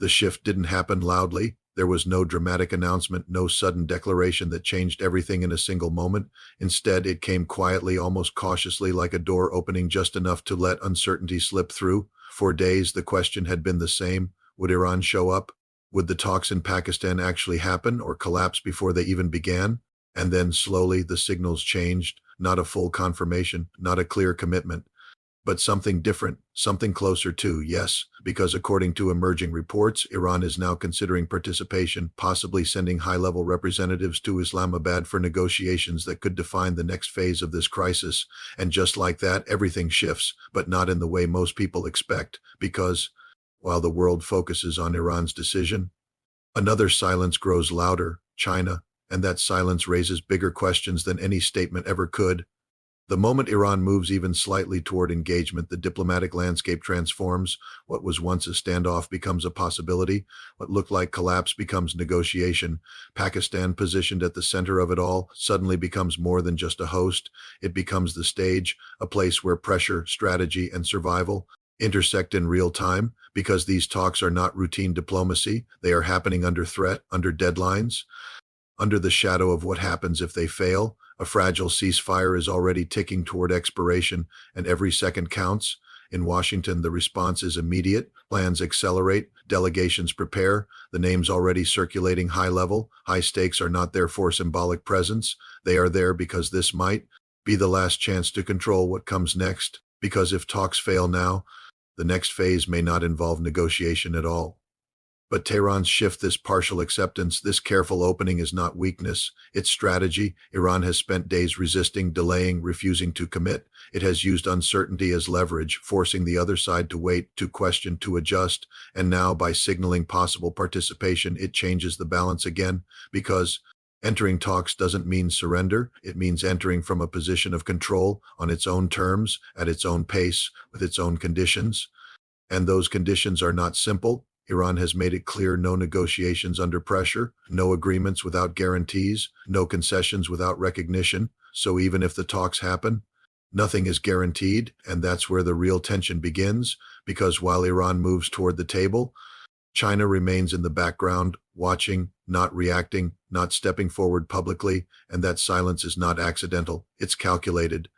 The shift didn't happen loudly. There was no dramatic announcement, no sudden declaration that changed everything in a single moment. Instead, it came quietly, almost cautiously, like a door opening just enough to let uncertainty slip through. For days, the question had been the same. Would Iran show up? Would the talks in Pakistan actually happen or collapse before they even began? And then slowly the signals changed. Not a full confirmation, not a clear commitment, but something different, something closer to, yes, because according to emerging reports, Iran is now considering participation, possibly sending high-level representatives to Islamabad for negotiations that could define the next phase of this crisis. And just like that, everything shifts, but not in the way most people expect, because, while the world focuses on Iran's decision, another silence grows louder, China, and that silence raises bigger questions than any statement ever could. The moment Iran moves even slightly toward engagement, the diplomatic landscape transforms. What was once a standoff becomes a possibility. What looked like collapse becomes negotiation. Pakistan, positioned at the center of it all, suddenly becomes more than just a host. It becomes the stage, a place where pressure, strategy, and survival intersect in real time, because these talks are not routine diplomacy. They are happening under threat, under deadlines, under the shadow of what happens if they fail. A fragile ceasefire is already ticking toward expiration, and every second counts. In Washington, the response is immediate. Plans accelerate, delegations prepare, the names already circulating high level. High stakes are not there for symbolic presence. They are there because this might be the last chance to control what comes next, because if talks fail now, the next phase may not involve negotiation at all. But Tehran's shift, this partial acceptance, this careful opening, is not weakness, it's strategy. Iran has spent days resisting, delaying, refusing to commit. It has used uncertainty as leverage, forcing the other side to wait, to question, to adjust. And now, by signaling possible participation, it changes the balance again, because entering talks doesn't mean surrender. It means entering from a position of control, on its own terms, at its own pace, with its own conditions. And those conditions are not simple. Iran has made it clear: no negotiations under pressure, no agreements without guarantees, no concessions without recognition. So even if the talks happen, nothing is guaranteed, and that's where the real tension begins, because while Iran moves toward the table, China remains in the background, watching, not reacting, not stepping forward publicly, and that silence is not accidental, it's calculated.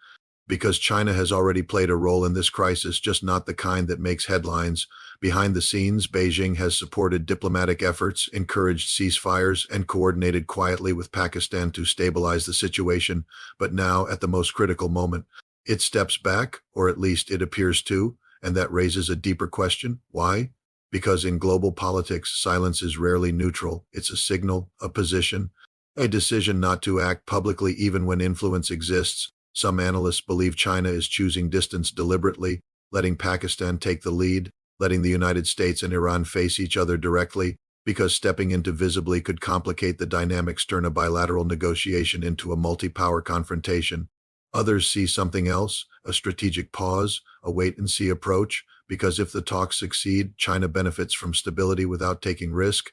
Because China has already played a role in this crisis, just not the kind that makes headlines. Behind the scenes, Beijing has supported diplomatic efforts, encouraged ceasefires, and coordinated quietly with Pakistan to stabilize the situation. But now, at the most critical moment, it steps back, or at least it appears to, and that raises a deeper question. Why? Because in global politics, silence is rarely neutral. It's a signal, a position, a decision not to act publicly even when influence exists. Some analysts believe China is choosing distance deliberately, letting Pakistan take the lead, letting the United States and Iran face each other directly, because stepping into visibly could complicate the dynamics, turn a bilateral negotiation into a multi-power confrontation. Others see something else, a strategic pause, a wait-and-see approach, because if the talks succeed, China benefits from stability without taking risk.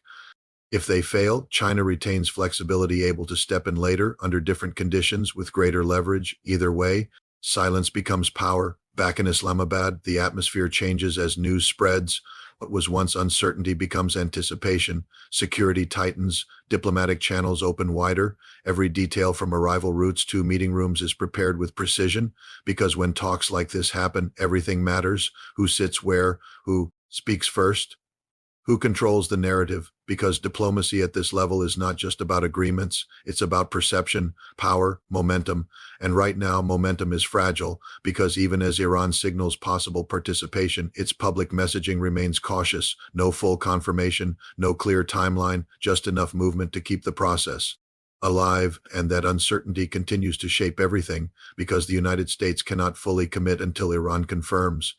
If they fail, China retains flexibility, able to step in later, under different conditions, with greater leverage. Either way, silence becomes power. Back in Islamabad, the atmosphere changes as news spreads. What was once uncertainty becomes anticipation. Security tightens, diplomatic channels open wider. Every detail from arrival routes to meeting rooms is prepared with precision, because when talks like this happen, everything matters. Who sits where, who speaks first, who controls the narrative, because diplomacy at this level is not just about agreements, it's about perception, power, momentum. And right now, momentum is fragile, because even as Iran signals possible participation, its public messaging remains cautious. No full confirmation, no clear timeline, just enough movement to keep the process alive. And that uncertainty continues to shape everything, because the United States cannot fully commit until Iran confirms.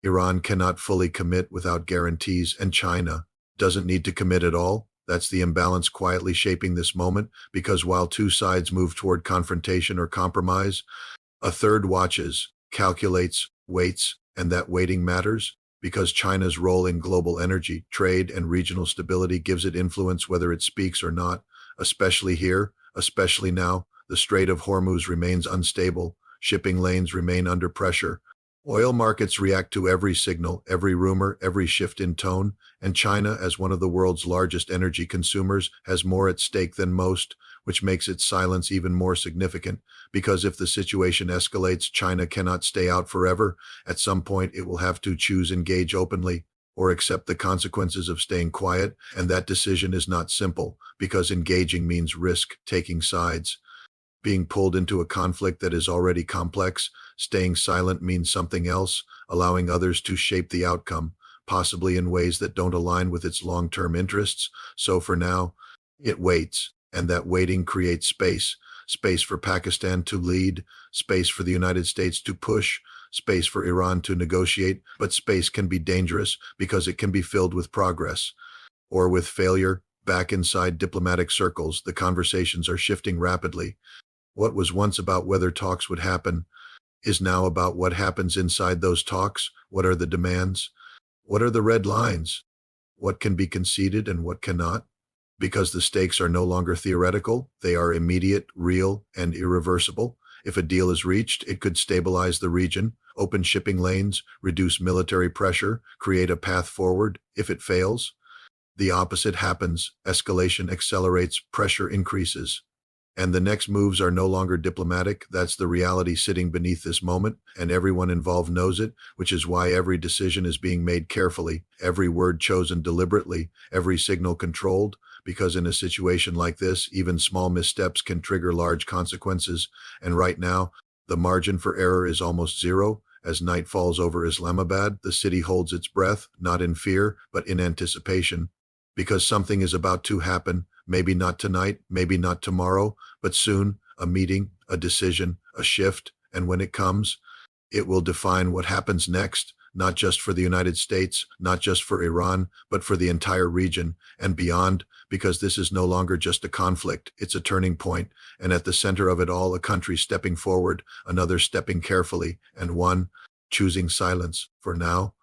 Iran cannot fully commit without guarantees, and China doesn't need to commit at all. That's the imbalance quietly shaping this moment, because while two sides move toward confrontation or compromise, a third watches, calculates, waits, and that waiting matters, because China's role in global energy, trade, and regional stability gives it influence whether it speaks or not, especially here, especially now. The Strait of Hormuz remains unstable, shipping lanes remain under pressure, Oil markets react to every signal, every rumor, every shift in tone, and China, as one of the world's largest energy consumers, has more at stake than most, which makes its silence even more significant, because if the situation escalates, China cannot stay out forever. At some point, it will have to choose engage openly or accept the consequences of staying quiet, and that decision is not simple, because engaging means risk, taking sides. Being pulled into a conflict that is already complex, staying silent means something else, allowing others to shape the outcome, possibly in ways that don't align with its long-term interests. So for now, it waits, and that waiting creates space. Space for Pakistan to lead, space for the United States to push, space for Iran to negotiate, but space can be dangerous because it can be filled with progress or with failure. Back inside diplomatic circles, the conversations are shifting rapidly. What was once about whether talks would happen is now about what happens inside those talks. What are the demands? What are the red lines? What can be conceded and what cannot? Because the stakes are no longer theoretical, they are immediate, real, and irreversible. If a deal is reached, it could stabilize the region, open shipping lanes, reduce military pressure, create a path forward. If it fails, the opposite happens. Escalation accelerates, pressure increases. And the next moves are no longer diplomatic. That's the reality sitting beneath this moment, and everyone involved knows it, which is why every decision is being made carefully, every word chosen deliberately, every signal controlled, because in a situation like this, even small missteps can trigger large consequences. And right now, the margin for error is almost zero. As night falls over Islamabad, the city holds its breath, not in fear, but in anticipation, because something is about to happen. Maybe not tonight, maybe not tomorrow, but soon, a meeting, a decision, a shift, and when it comes, it will define what happens next, not just for the United States, not just for Iran, but for the entire region and beyond, because this is no longer just a conflict, it's a turning point, and at the center of it all, a country stepping forward, another stepping carefully, and one choosing silence for now,